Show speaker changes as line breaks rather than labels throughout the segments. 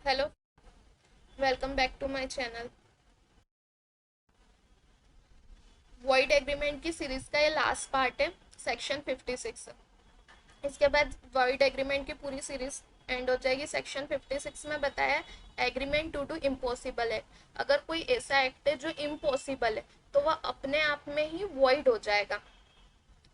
Hello, welcome back to my channel. Void agreement की series का ये लास्ट पार्ट है, सेक्शन 56। इसके बाद वॉइड एग्रीमेंट की पूरी सीरीज एंड हो जाएगी। सेक्शन 56 में बताया एग्रीमेंट टू डू इम्पॉसिबल है। अगर कोई ऐसा एक्ट है जो इम्पॉसिबल है तो वह अपने आप में ही वॉइड हो जाएगा।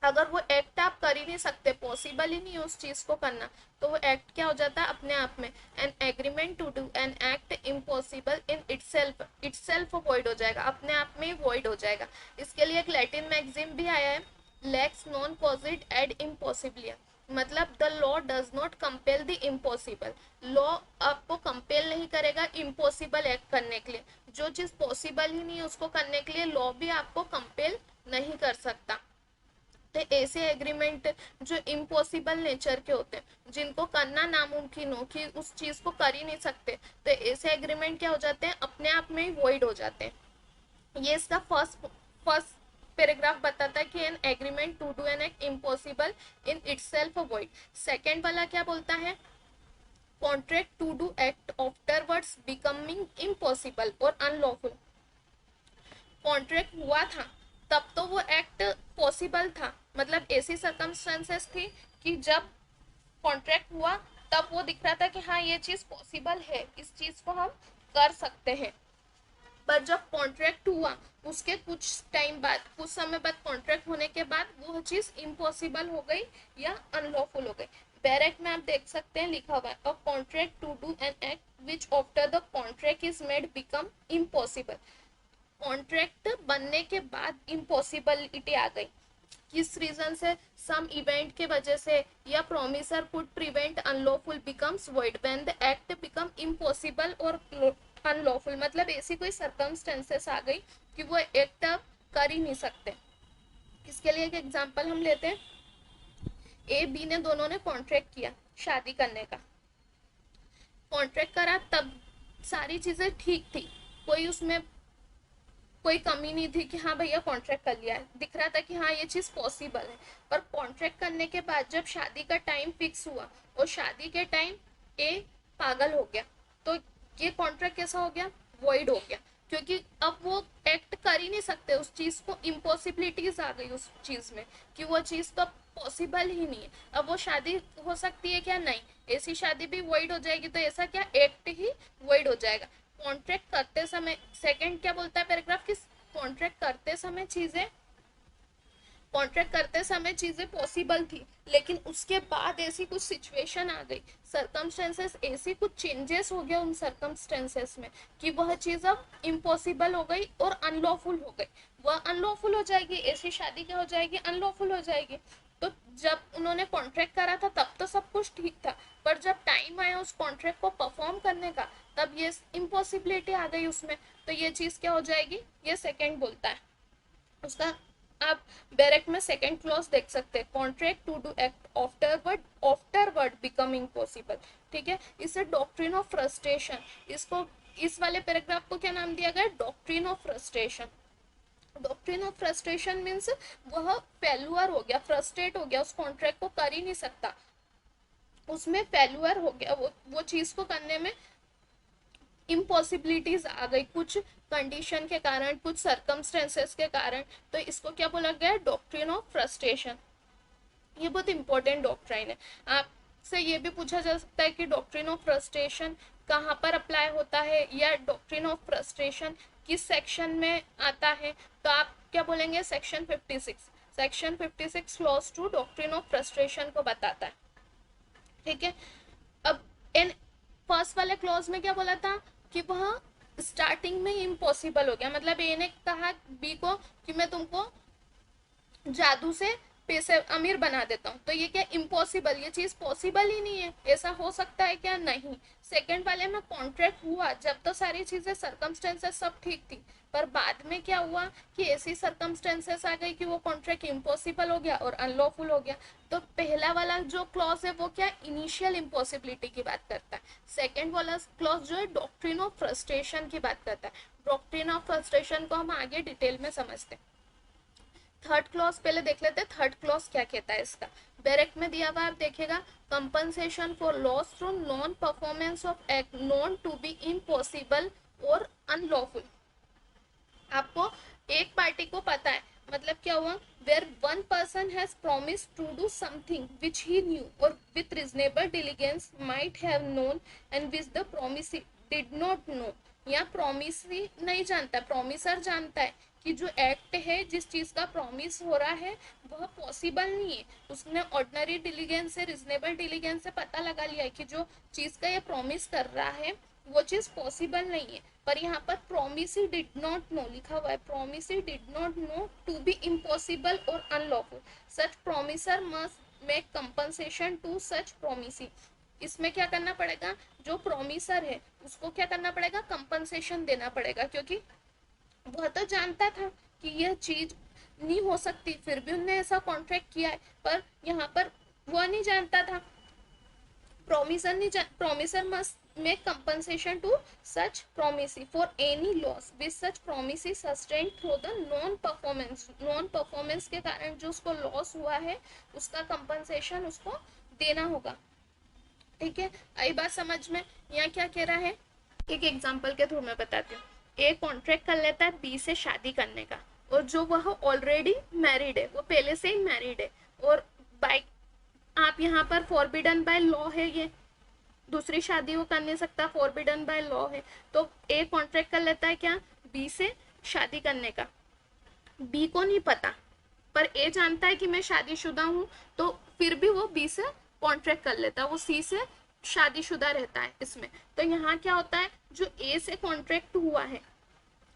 अगर वो एक्ट आप कर ही नहीं सकते, पॉसिबल ही नहीं है उस चीज को करना, तो वो एक्ट क्या हो जाता है अपने आप में। An agreement to do an act impossible in itself void हो जाएगा, अपने आप में ही वॉइड हो जाएगा। इसके लिए एक लैटिन मैगजीन भी आया है, लेक्स नॉन पॉजिट एड इम्पॉसिबलिया। मतलब the law does not compel the impossible. Law आपको कंपेल नहीं करेगा इम्पॉसिबल एक्ट करने के लिए। जो चीज पॉसिबल ही नहीं है उसको करने के लिए लॉ भी आपको कंपेल नहीं कर सकता। तो ऐसे एग्रीमेंट जो इम्पॉसिबल नेचर के होते हैं, जिनको करना नामुमकिन हो, कि उस चीज को कर ही नहीं सकते, तो ऐसे एग्रीमेंट क्या हो जाते हैं अपने आप में ही वॉइड हो जाते हैं। ये इसका फर्स्ट पैराग्राफ बताता है कि an agreement to do an act impossible in itself void. Second वाला क्या बोलता है, contract to do act afterwards becoming impossible और अनलॉफुल। कॉन्ट्रैक्ट हुआ था तब तो वो एक्ट पॉसिबल था, मतलब ऐसी सर्कमस्टेंसेस थी कि जब कॉन्ट्रैक्ट हुआ तब वो दिख रहा था कि हाँ ये चीज पॉसिबल है, इस चीज को हम कर सकते हैं। पर जब कॉन्ट्रैक्ट हुआ उसके कुछ टाइम बाद, कुछ समय बाद, कॉन्ट्रैक्ट होने के बाद वो चीज इम्पॉसिबल हो गई या अनलॉफुल हो गई। बैरेक में आप देख सकते हैं लिखा हुआ है a contract to do an act which after the contract is made become impossible. Contract बनने के बाद इम्पॉसिबिलिटी आ गई, किस रीजन से, सम इवेंट के वजह से, या promisor could prevent unlawful becomes void when the act become impossible और अनलॉफुल। मतलब ऐसी कोई सर्कमस्टेंसेस आ गई कि वो एक्ट अब कर ही नहीं सकते। इसके लिए एक एग्जांपल हम लेते हैं। ए बी ने दोनों ने कॉन्ट्रैक्ट किया शादी करने का। कॉन्ट्रैक्ट करा तब सारी चीजें ठीक थी, कोई उसमें कोई कमी नहीं थी कि हाँ भैया कॉन्ट्रैक्ट कर लिया है, दिख रहा था कि हाँ ये चीज पॉसिबल है। पर कॉन्ट्रैक्ट करने के बाद जब शादी का टाइम फिक्स हुआ और शादी के टाइम ए पागल हो गया, तो ये कॉन्ट्रैक्ट कैसा हो गया, वॉइड हो गया। क्योंकि अब वो एक्ट कर ही नहीं सकते, उस चीज को इम्पॉसिबिलिटीज आ गई उस चीज में, कि वो चीज तो पॉसिबल ही नहीं है। अब वो शादी हो सकती है क्या, नहीं, ऐसी शादी भी वॉइड हो जाएगी, तो ऐसा क्या एक्ट ही वॉइड हो जाएगा। कॉन्ट्रैक्ट करते समय, सेकंड क्या बोलता है पैराग्राफ, की कॉन्ट्रैक्ट करते समय चीजें, कॉन्ट्रैक्ट करते समय चीजें पॉसिबल थी, लेकिन उसके बाद ऐसी कुछ सिचुएशन आ गई, सर्कमस्टेंसेस, ऐसी कुछ चेंजेस हो गया उन सर्कमस्टेंसेस में कि वह चीज अब इम्पॉसिबल हो गई और अनलॉफुल हो गई। वह अनलॉफुल हो जाएगी, ऐसी शादी क्या हो जाएगी, अनलॉफुल हो जाएगी। तो जब उन्होंने कॉन्ट्रैक्ट करा था तब तो सब कुछ ठीक था, पर जब टाइम आया उस कॉन्ट्रैक्ट को परफॉर्म करने का, तब ये इम्पॉसिबिलिटी आ गई उसमें, तो ये चीज क्या हो जाएगी, ये सेकंड बोलता है उसका। आप बैरेक में सेकंड क्लॉज देख सकते हैं, contract to do act afterward becoming possible. ठीक है, इसे डॉक्ट्रिन ऑफ फ्रस्ट्रेशन, इसको, इस वाले पैराग्राफ को क्या नाम दिया गया, doctrine of frustration. Doctrine of frustration means वह फेल्यूअर हो गया, फ्रस्ट्रेट हो गया, उस कॉन्ट्रैक्ट को कर ही नहीं सकता, उसमें फेल्यूअर हो गया, वो चीज को करने में इम्पॉसिबिलिटीज आ गई कुछ कंडीशन के कारण, कुछ सर्कमस्टेंसेस के कारण। तो इसको क्या बोला गया, डॉक्ट्रिन ऑफ फ्रस्ट्रेशन। ये बहुत इंपॉर्टेंट डॉक्ट्राइन है। आपसे ये भी पूछा जा सकता है कि डॉक्ट्रिन ऑफ फ्रस्ट्रेशन कहाँ पर अप्लाई होता है, या डॉक्ट्रिन ऑफ फ्रस्ट्रेशन किस सेक्शन में आता है, तो आप क्या बोलेंगे, section 56। Section 56 clause two doctrine of frustration को बताता है। ठीक है, अब इन फर्स्ट वाले क्लॉज में क्या बोला था कि वह स्टार्टिंग में ही इम्पॉसिबल हो गया, मतलब ए ने कहा बी को कि मैं तुमको जादू से पैसे अमीर बना देता हूँ, तो ये क्या इम्पॉसिबल, ये चीज पॉसिबल ही नहीं है, ऐसा हो सकता है क्या, नहीं। सेकंड वाले में कॉन्ट्रैक्ट हुआ जब तो सारी चीजें सर्कमस्टेंसेस सब ठीक थी, पर बाद में क्या हुआ कि ऐसी सर्कमस्टेंसेस आ गई कि वो कॉन्ट्रैक्ट इम्पॉसिबल हो गया और अनलॉफुल हो गया। तो पहला वाला जो क्लॉज है वो क्या, इनिशियल इम्पॉसिबिलिटी की बात करता है। सेकेंड वाला क्लॉज जो है डॉक्ट्रिन ऑफ फ्रस्ट्रेशन की बात करता है। डॉक्ट्रिन ऑफ फ्रस्ट्रेशन को हम आगे डिटेल में समझते हैं। थर्ड क्लॉज पहले देख लेते हैं, थर्ड क्लॉज क्या कहता है इसका। बैरेक में दिया हुआ आप देखिएगा, compensation for loss from non performance of act known to be impossible और अनलॉफुल। आपको एक पार्टी को पता है, मतलब क्या हुआ, where one person has promise to do something which he knew or with reasonable diligence might have known and which the promise did not know. या प्रॉमिस नहीं जानता, प्रॉमिसर जानता है कि जो एक्ट है, जिस चीज का प्रॉमिस हो रहा है वह पॉसिबल नहीं है। उसने ऑर्डिनरी डिलीजेंस से, रिजनेबल डिलीजेंस से पता लगा लिया है कि जो चीज का ये प्रॉमिस कर रहा है वो चीज पॉसिबल नहीं है, पर यहाँ पर promise he did not know लिखा हुआ है, promise he did not know to be impossible और unlawful, such promisor must make compensation to such promisee. इसमें क्या करना पड़ेगा, जो प्रॉमिसर है उसको क्या करना पड़ेगा, कंपनसेशन देना पड़ेगा, क्योंकि वह तो जानता था कि यह चीज नहीं हो सकती, फिर भी उन्होंने ऐसा कॉन्ट्रैक्ट किया है, पर यहाँ पर वह नहीं जानता था, promiser must make compensation to such promisee for any loss which such promisee sustained through the non performance के कारण जो उसको लॉस हुआ है उसका कंपनसेशन उसको देना होगा। ठीक है, आई बात समझ में। यहाँ क्या कह रहा है, एक एग्जांपल के थ्रू मैं बताती हूँ। ए कॉन्ट्रैक्ट कर लेता है बी से शादी करने का, और जो वह ऑलरेडी मैरिड है, वो पहले से ही मैरिड है, और बाई आप यहाँ पर फॉरबिडन बाय लॉ है, ये दूसरी शादी वो कर नहीं सकता, फॉरबिडन बाय लॉ है, तो ए कॉन्ट्रैक्ट कर लेता है क्या, बी से शादी करने का। बी को नहीं पता, पर ए जानता है कि मैं शादीशुदा हूँ, तो फिर भी वो बी से कॉन्ट्रैक्ट कर लेता है, वो सी से शादीशुदा रहता है इसमें। तो यहाँ क्या होता है, जो ए से कॉन्ट्रैक्ट हुआ है,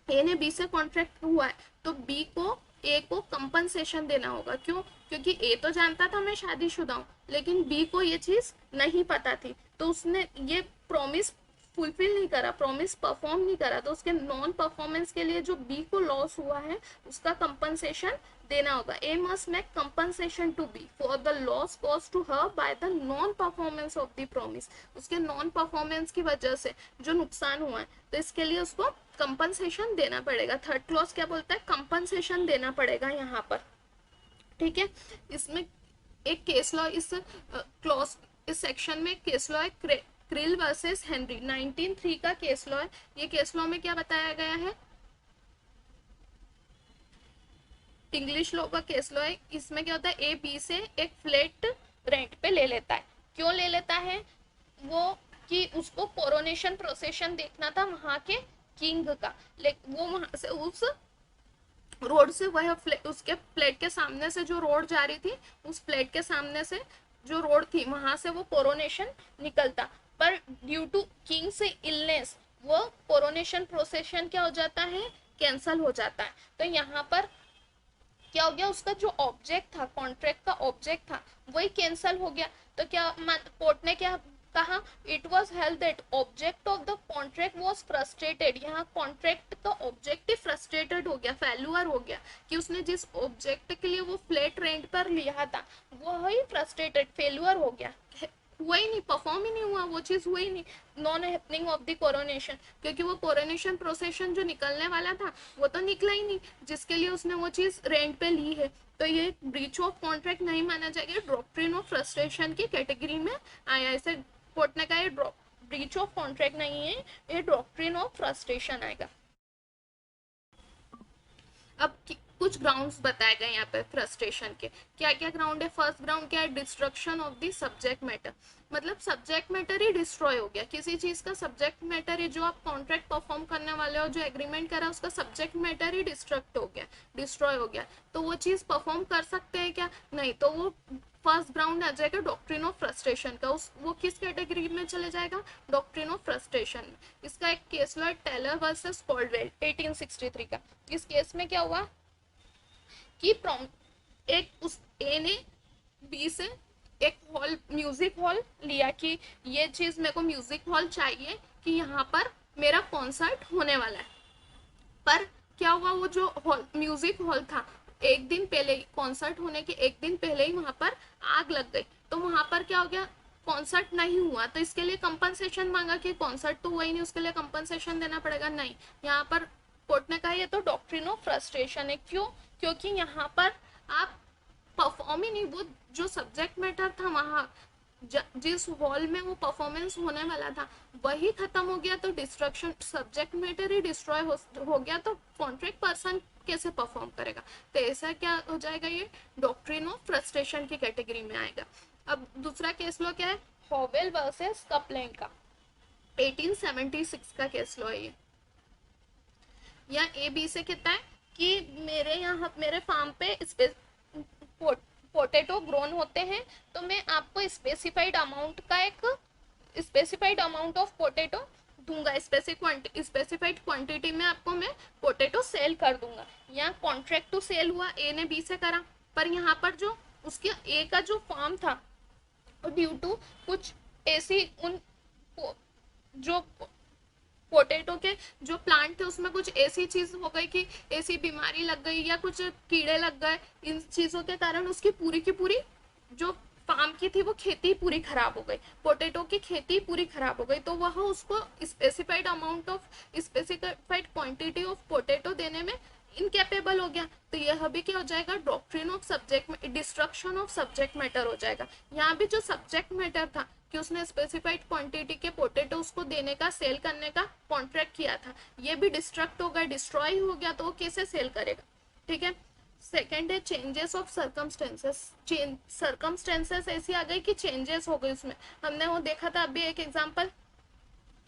ए ने बी से कॉन्ट्रैक्ट हुआ है, तो बी को ए को कंपनसेशन देना होगा। क्यों, क्योंकि ए तो जानता था मैं शादीशुदा हूँ, लेकिन बी को ये चीज नहीं पता थी, तो उसने ये प्रॉमिस फुलफिल नहीं करा, प्रॉमिस परफॉर्म नहीं करा, तो उसके नॉन परफॉर्मेंस के लिए जो बी को लॉस हुआ है उसका कंपनसेशन देना होगा। A must make compensation to be for the loss cause to her by the non performance of the promise, उसके नॉन परफॉर्मेंस की वजह से जो नुकसान हुआ है, तो इसके लिए उसको कंपनसेशन देना पड़ेगा। थर्ड क्लॉज क्या बोलता है, कंपनसेशन देना पड़ेगा यहाँ पर। ठीक है, इसमें एक केस लॉ, इस क्लॉज, इस सेक्शन में केस लॉ है, क्रिल वर्सेस हेनरी 1903 का केस लॉ है। ये केस लॉ में क्या बताया गया है, इंग्लिश लॉ का केस लॉ है। इसमें क्या होता है, ए बी से एक फ्लैट रेंट पे ले लेता है। क्यों ले लेता है वो, कि उसको कोरोनेशन प्रोसेशन देखना था वहां के किंग का, लेकिन वो वहां से उस रोड से, वह उसके फ्लैट के सामने से जो रोड जा रही थी, उस फ्लैट के सामने से जो रोड थी वहां से वो कोरोनेशन निकलता, पर ड्यू टू किंग से इलनेस वो कोरोनेशन प्रोसेशन क्या हो जाता है, कैंसल हो जाता है। तो यहाँ पर क्या हो गया, उसका जो ऑब्जेक्ट था, कॉन्ट्रैक्ट का ऑब्जेक्ट था, वही कैंसल हो गया। तो क्या कोर्ट ने क्या कहा, it was held that object of the contract was frustrated. यहाँ कॉन्ट्रैक्ट का ऑब्जेक्ट ही फ्रस्ट्रेटेड हो गया, फेल्यूअर हो गया, कि उसने जिस ऑब्जेक्ट के लिए वो फ्लैट रेंट पर लिया था वो ही फ्रस्ट्रेटेड, फेल्यूअर हो गया, हुआ ही नहीं, परफॉर्म ही नहीं हुआ, वो चीज हुई नहीं, non happening of the coronation, क्योंकि वो कोरोनेशन प्रोसेशन जो निकलने वाला था वो तो निकला ही नहीं, जिसके लिए उसने वो चीज रेंट पे ली है। तो ये ब्रीच ऑफ कॉन्ट्रैक्ट नहीं माना जाएगा, डॉक्ट्रिन ऑफ फ्रस्ट्रेशन की कैटेगरी में आया। ऐसे कोर्ट ने कहा ये ब्रीच ऑफ कॉन्ट्रैक्ट नहीं है, ये डॉक्ट्रिन ऑफ फ्रस्ट्रेशन आएगा। अब कुछ ग्राउंड्स बताए गए यहाँ पे फ्रस्ट्रेशन के, क्या क्या ग्राउंड है। फर्स्ट ग्राउंड क्या है, destruction of the subject matter, मतलब सब्जेक्ट मैटर ही डिस्ट्रॉय हो गया, किसी चीज का सब्जेक्ट मैटर ही, जो आप कॉन्ट्रैक्ट परफॉर्म करने वाले हो, जो एग्रीमेंट करा उसका सब्जेक्ट मैटर ही डिस्ट्रक्ट हो गया, डिस्ट्रॉय हो गया, तो वो चीज परफॉर्म कर सकते हैं क्या, नहीं, तो वो फर्स्ट ग्राउंड आ जाएगा डॉक्ट्रिन ऑफ फ्रस्ट्रेशन का। उस वो किस कैटेगरी में चले जाएगा, डॉक्ट्रिन ऑफ फ्रस्ट्रेशन में। इसका एक case law Taylor versus Caldwell 1863 का। इस केस में क्या हुआ कि एक उस ए ने बी से एक हॉल, म्यूजिक हॉल लिया कि ये चीज मेरे को म्यूजिक हॉल चाहिए कि यहाँ पर मेरा कॉन्सर्ट होने वाला है, पर क्या हुआ, वो जो हॉल, म्यूजिक हॉल था, एक दिन पहले ही, कॉन्सर्ट होने के एक दिन पहले ही वहां पर आग लग गई, तो वहां पर क्या हो गया, कॉन्सर्ट नहीं हुआ, तो इसके लिए कंपनसेशन मांगा कि कॉन्सर्ट तो हुआ ही नहीं, उसके लिए कंपनसेशन देना पड़ेगा, नहीं, यहाँ पर कोर्ट ने कहा ये तो डॉक्ट्रिन ऑफ फ्रस्ट्रेशन है। क्यों, क्योंकि यहाँ पर आप परफॉर्म ही नहीं, वो जो सब्जेक्ट मैटर था वहाँ जिस हॉल में वो परफॉर्मेंस होने वाला था वही खत्म हो गया, तो डिस्ट्रक्शन सब्जेक्ट मैटर ही डिस्ट्रॉय हो गया, तो कॉन्ट्रैक्ट पर्सन कैसे परफॉर्म करेगा। तो ऐसा क्या हो जाएगा, ये डॉक्ट्रिन ऑफ फ्रस्ट्रेशन की कैटेगरी में आएगा। अब दूसरा केस लो क्या है, हॉवेल वर्सेस कपलैंड का 1876 का केस लो है ये। या ए बी से कहता है कि मेरे यहाँ मेरे फार्म पे पोटैटो ग्रोन होते हैं, तो मैं आपको स्पेसिफाइड अमाउंट ऑफ पोटैटो दूंगा, स्पेसिफाइड क्वांटिटी में आपको मैं पोटैटो सेल कर दूंगा। यहाँ कॉन्ट्रैक्ट टू सेल हुआ, ए ने बी से करा, पर यहाँ पर जो उसके ए का जो फार्म था ड्यू टू कुछ ऐसी उन जो पोटैटो के जो प्लांट थे उसमें कुछ ऐसी चीज हो गई कि ऐसी बीमारी लग गई या कुछ कीड़े लग गए, इन चीजों के कारण उसकी पूरी की पूरी जो फार्म की थी वो खेती पूरी खराब हो गई, पोटैटो की खेती पूरी खराब हो गई, तो वह उसको स्पेसिफाइड क्वांटिटी ऑफ पोटैटो देने में इनकेपेबल हो गया। तो यह भी क्या हो जाएगा, doctrine of subject destruction of subject matter हो जाएगा। यहाँ भी जो सब्जेक्ट मैटर था कि उसने स्पेसिफाइड क्वांटिटी के पोटैटो उसको देने का सेल करने का कॉन्ट्रैक्ट किया था, ये भी डिस्ट्रक्ट हो गया, डिस्ट्रॉय हो गया, तो वो कैसे सेल करेगा। ठीक है। सेकेंड है चेंजेस ऑफ सर्कमस्टेंसेस। सर्कमस्टेंसेस ऐसी आ गई कि चेंजेस हो गए उसमें। हमने वो देखा था अभी एक एग्जांपल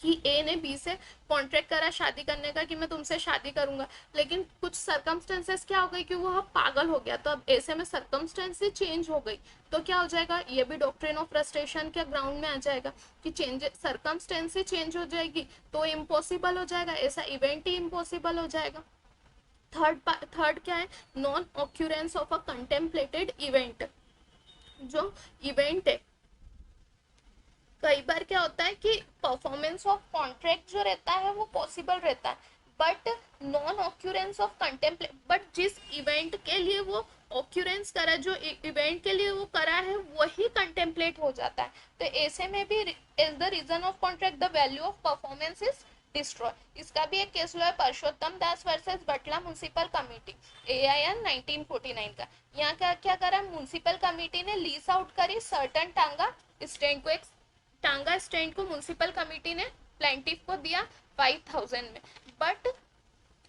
कि ए ने बी से कॉन्ट्रैक्ट करा शादी करने का कि मैं तुमसे शादी करूंगा, लेकिन कुछ सर्कमस्टेंसेस क्या हो गई कि वो पागल हो गया, तो अब ऐसे में सर्कमस्टेंसेस चेंज हो गई, तो क्या हो जाएगा, ये भी डॉक्ट्रिन ऑफ फ्रस्ट्रेशन के ग्राउंड में आ जाएगा कि सर्कमस्टेंसेस चेंज हो जाएगी तो इम्पॉसिबल हो जाएगा, ऐसा इवेंट ही इम्पॉसिबल हो जाएगा। थर्ड क्या है, non occurrence of a contemplated event. जो इवेंट है, कई बार क्या होता है कि परफॉर्मेंस ऑफ कॉन्ट्रैक्ट जो रहता है वो पॉसिबल रहता है, but non occurrence of contemplate, but जिस इवेंट के लिए वो ऑक्यूरेंस करा, जो इवेंट के लिए वो करा है वही कंटेम्पलेट हो जाता है, तो ऐसे में भी is the reason of contract the value of performance is destroy. इसका भी एक केस लो है, Parshottam Das versus Batala municipal committee, AIN 1949 का। यहाँ क्या क्या करा, म्युनिसिपल कमिटी ने लीज आउट करी सर्टन टांगा स्टैंड को, एक टांगा स्टैंड को म्युनिसिपल कमिटी ने प्लेंटिफ को दिया 5000 में, बट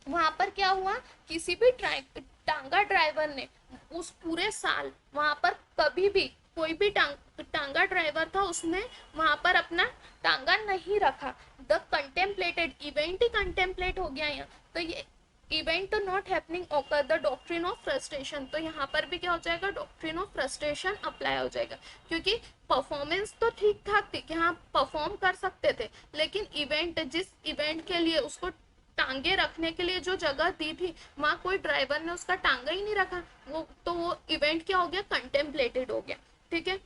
वहां पर क्या हुआ, किसी भी टांगा ड्राइवर ने उस पूरे साल वहां पर कभी भी कोई भी टांगा ड्राइवर था उसने वहां पर अपना टांगा नहीं रखा, the contemplated event he contemplate हो गया यहाँ, तो ये event not happening occur the doctrine of frustration, तो यहाँ पर भी क्या हो जाएगा, डॉक्ट्रिन ऑफ फ्रस्ट्रेशन अप्लाई हो जाएगा, क्योंकि परफॉर्मेंस तो ठीक ठाक थी कि हाँ परफॉर्म कर सकते थे, लेकिन इवेंट जिस इवेंट के लिए उसको टांगे रखने के लिए जो जगह दी थी वहां कोई ड्राइवर ने उसका टांगा ही नहीं रखा, वो इवेंट क्या हो गया, कंटेम्पलेटेड हो गया। ठीक है।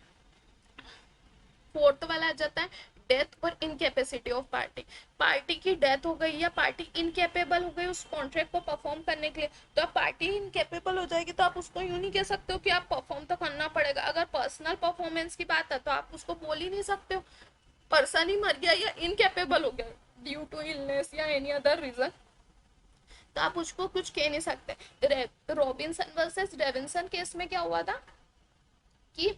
फोर्थ वाला आ जाता है डेथ और इनकेपेसिटी ऑफ पार्टी। पार्टी की डेथ हो गई या पार्टी इनकेपेबल हो गई उस कॉन्ट्रैक्ट को परफॉर्म करने के लिए, तो अब पार्टी इनकेपेबल हो जाएगी तो आप उसको यूं नहीं कह सकते हो कि आप परफॉर्म तो करना पड़ेगा। अगर पर्सनल परफॉर्मेंस की बात है तो आप उसको बोल ही नहीं सकते हो, पर्सन ही मर गया या इनकेपेबल हो गया ड्यू टू इलनेस या एनी अदर रीजन, तो आप उसको कुछ कह नहीं सकते। रॉबिन्सन वर्सेस डेविंसन केस में क्या हुआ था कि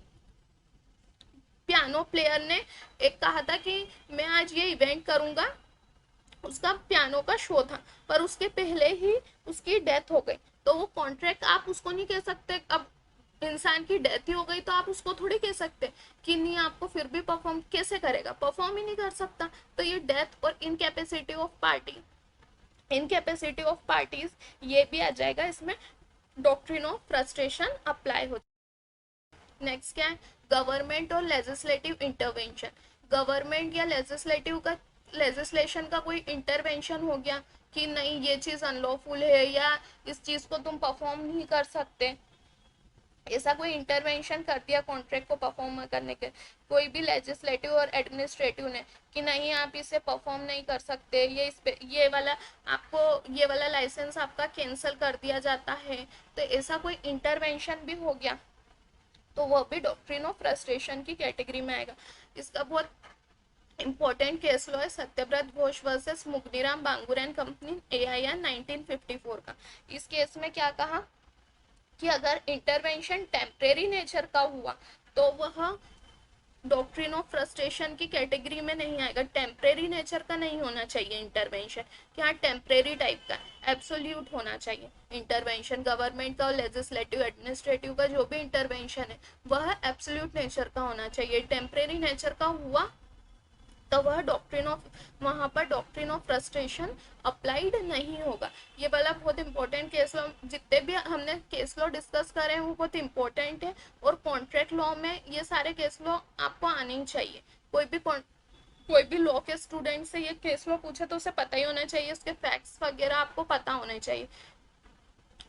पियानो प्लेयर ने एक कहा था कि मैं आज ये इवेंट करूंगा, उसका पियानो का शो था, पर उसके पहले ही उसकी डेथ हो गई, तो वो कॉन्ट्रैक्ट आप उसको नहीं कह सकते। अब इंसान की डेथ ही हो गई तो आप उसको थोड़ी कह सकते कि नहीं आपको फिर भी परफॉर्म कैसे करेगा, परफॉर्म ही नहीं कर सकता। तो ये डेथ और इनकेपेसिटी ऑफ पार्टीज ये भी आ जाएगा इसमें, डॉक्ट्रिन ऑफ फ्रस्ट्रेशन अप्लाई हो। नेक्स्ट क्या है, गवर्नमेंट और लेजिस्लेटिव इंटरवेंशन। गवर्नमेंट या लेजिस्लेशन का कोई इंटरवेंशन हो गया कि नहीं ये चीज अनलॉफुल है या इस चीज को तुम परफॉर्म नहीं कर सकते, ऐसा कोई इंटरवेंशन कर दिया कॉन्ट्रैक्ट को परफॉर्म करने के, कोई भी लेजिस्लेटिव और एडमिनिस्ट्रेटिव ने कि नहीं आप इसे परफॉर्म नहीं कर सकते, ये वाला लाइसेंस आपका कैंसिल कर दिया जाता है, तो ऐसा कोई इंटरवेंशन भी हो गया तो वह भी डॉक्ट्रिन ऑफ फ्रस्ट्रेशन की कैटेगरी में आएगा। इसका बहुत इंपॉर्टेंट केस लॉ है Satyabrata Ghosh versus Mugneeram Bangur and company, AIN 1954 का। इस केस में क्या कहा कि अगर इंटरवेंशन टेम्परेरी नेचर का हुआ तो वह डॉक्ट्रिन ऑफ फ्रस्ट्रेशन की कैटेगरी में नहीं आएगा। टेम्परेरी नेचर का नहीं होना चाहिए इंटरवेंशन, कि हाँ टेम्परेरी टाइप का, एब्सोल्यूट होना चाहिए इंटरवेंशन। गवर्नमेंट का और लेजिस्लेटिव एडमिनिस्ट्रेटिव का जो भी इंटरवेंशन है वह एब्सोल्यूट नेचर का होना चाहिए। टेम्परेरी नेचर का हुआ तो वह डॉक्ट्रिन ऑफ, वहाँ पर डॉक्ट्रिन ऑफ फ्रस्ट्रेशन अप्लाइड नहीं होगा। ये वाला बहुत इंपॉर्टेंट केस लॉ, जितने भी हमने केस लॉ डिस्कस करे हैं वो बहुत इंपॉर्टेंट है, और कॉन्ट्रैक्ट लॉ में ये सारे केस लॉ आपको आने ही चाहिए। कोई भी लॉ के स्टूडेंट से ये केस लॉ पूछे तो उसे पता ही होना चाहिए, उसके फैक्ट्स वगैरह आपको पता होने चाहिए।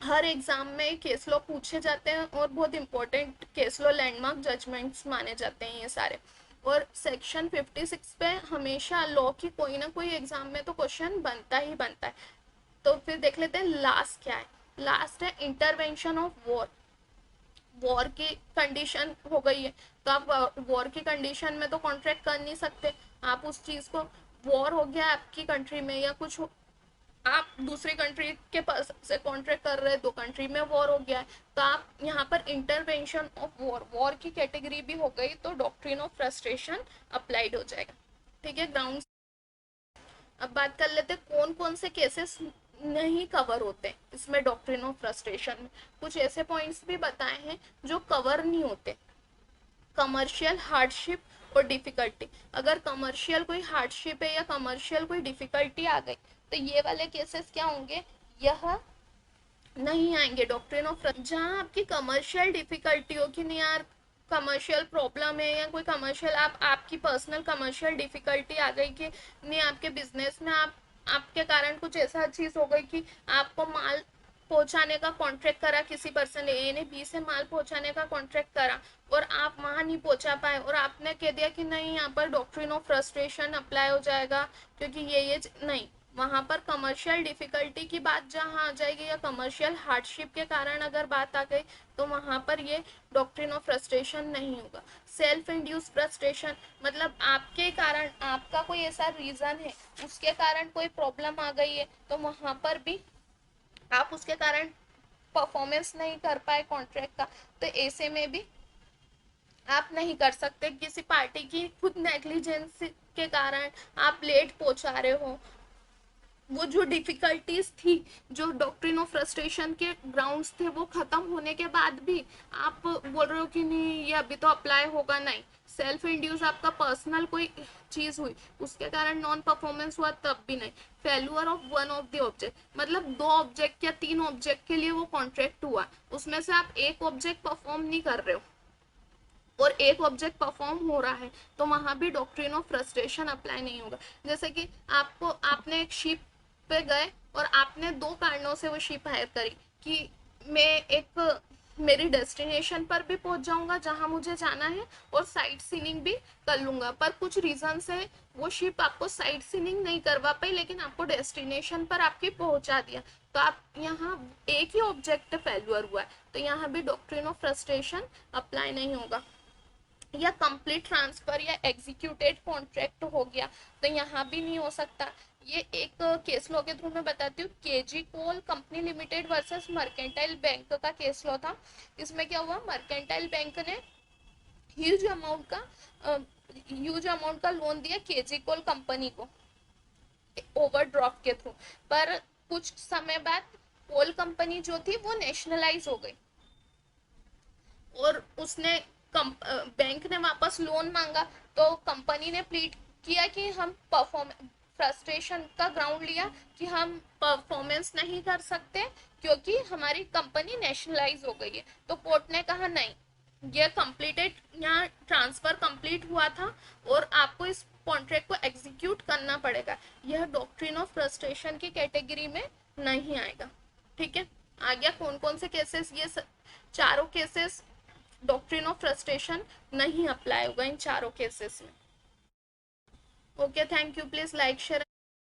हर एग्जाम में केस लॉ पूछे जाते हैं और बहुत important case law landmark judgments माने जाते हैं ये सारे। और सेक्शन 56 पे हमेशा लॉ की कोई ना कोई एग्जाम में तो क्वेश्चन बनता ही बनता है। तो फिर देख लेते हैं लास्ट क्या है। लास्ट है इंटरवेंशन ऑफ वॉर। वॉर की कंडीशन हो गई है तो आप वॉर की कंडीशन में तो कॉन्ट्रैक्ट कर नहीं सकते। आप उस चीज को, वॉर हो गया आपकी कंट्री में या कुछ आप दूसरी कंट्री के पास से कॉन्ट्रैक्ट कर रहे हैं, दो कंट्री में वॉर हो गया है तो आप यहाँ पर इंटरवेंशन ऑफ वॉर, वॉर की कैटेगरी भी हो गई तो डॉक्ट्रिन ऑफ फ्रस्ट्रेशन अप्लाइड हो जाएगा। ठीक है ग्राउंड। अब बात कर लेते हैं कौन कौन से केसेस नहीं कवर होते इसमें डॉक्ट्रिन ऑफ फ्रस्ट्रेशन में। कुछ ऐसे पॉइंट्स भी बताए हैं जो कवर नहीं होते। कमर्शियल हार्डशिप और डिफिकल्टी, अगर कमर्शियल कोई हार्डशिप है या कमर्शियल कोई डिफिकल्टी आ गई तो ये वाले केसेस क्या होंगे, यह नहीं आएंगे डॉक्ट्रिन ऑफ। जहाँ आपकी कमर्शियल डिफिकल्टी हो कि नहीं यार कमर्शियल प्रॉब्लम है या कोई कमर्शियल आपकी पर्सनल कमर्शियल डिफिकल्टी आ गई कि नहीं, आपके बिजनेस में आपके कारण कुछ ऐसा चीज हो गई कि आपको माल पहुंचाने का कॉन्ट्रैक्ट करा, किसी पर्सन ए ने बी से माल पहुंचाने का कॉन्ट्रैक्ट करा और आप वहां नहीं पहुंचा पाए और आपने कह दिया कि नहीं यहाँ पर डॉक्ट्रिन ऑफ फ्रस्ट्रेशन अप्लाई हो जाएगा क्योंकि ये नहीं, वहां पर कमर्शियल डिफिकल्टी की बात जहां आ जाएगी या कमर्शियल हार्डशिप के कारण अगर बात आ गई तो वहां पर ये डॉक्ट्रिन ऑफ फ्रस्ट्रेशन नहीं होगा। सेल्फ इंड्यूस फ्रस्ट्रेशन, मतलब आपके कारण, आपका कोई ऐसा रीजन है उसके कारण कोई प्रॉब्लम आ गई है तो वहां पर भी आप उसके कारण परफॉर्मेंस नहीं कर पाए कॉन्ट्रैक्ट का तो ऐसे में भी आप नहीं कर सकते। किसी पार्टी की खुद नेग्लिजेंस के कारण आप लेट पहुंचा रहे हो, वो जो डिफिकल्टीज थी, जो डॉक्ट्रिन ऑफ फ्रस्ट्रेशन के ग्राउंड्स थे वो खत्म होने के बाद भी आप बोल रहे हो कि नहीं ये अभी तो अप्लाई होगा, नहीं। सेल्फ इंड्यूस आपका पर्सनल कोई चीज हुई उसके कारण नॉन परफॉर्मेंस हुआ तब भी नहीं। Failure of one of the object, मतलब दो ऑब्जेक्ट या तीन ऑब्जेक्ट के लिए वो कॉन्ट्रैक्ट हुआ, उसमें से आप एक ऑब्जेक्ट परफॉर्म नहीं कर रहे हो और एक ऑब्जेक्ट परफॉर्म हो रहा है तो वहां भी डॉक्ट्रिन ऑफ फ्रस्ट्रेशन अप्लाई नहीं होगा। जैसे कि आपने एक शिप पे गए और आपने दो कारणों से वो शिप हायर करी कि मैं एक मेरी डेस्टिनेशन पर भी पहुंच जाऊंगा जहां मुझे जाना है और साइट सीनिंग भी कर लूंगा, पर कुछ रीजन से वो शिप आपको साइट सीनिंग नहीं करवा पाई लेकिन आपको डेस्टिनेशन पर आपकी पहुंचा दिया तो आप यहाँ एक ही ऑब्जेक्ट फेल्यूर हुआ है तो यहाँ भी डॉक्ट्रिन ऑफ फ्रस्ट्रेशन अप्लाई नहीं होगा। या कंप्लीट ट्रांसफर या एग्जीक्यूटेड कॉन्ट्रैक्ट हो गया तो यहाँ भी नहीं हो सकता। ये एक केस लॉ के थ्रू मैं बताती हूँ। KG coal company limited versus mercantile bank का केस लॉ था। इसमें क्या हुआ, मर्केंटाइल बैंक ने ह्यूज अमाउंट का लोन दिया केजी कोल कंपनी को ओवरड्राफ्ट के थ्रू, पर कुछ समय बाद कोल कंपनी जो थी वो नेशनलाइज हो गई और उसने बैंक ने वापस लोन मांगा तो कंपनी ने प्लीड किया कि हम फ्रस्ट्रेशन का ग्राउंड लिया कि हम परफॉर्मेंस नहीं कर सकते क्योंकि हमारी कंपनी नेशनलाइज हो गई है। तो कोर्ट ने कहा नहीं, ये कंप्लीटेड, यहाँ ट्रांसफर कंप्लीट हुआ था और आपको इस कॉन्ट्रैक्ट को एग्जीक्यूट करना पड़ेगा, यह डॉक्ट्रिन ऑफ फ्रस्ट्रेशन की कैटेगरी में नहीं आएगा। ठीक है, आ गया कौन कौन से केसेस, ये चारों केसेस डॉक्ट्रिन ऑफ फ्रस्ट्रेशन नहीं अप्लाई होगा इन चारों केसेस में। Okay, thank you. Please like share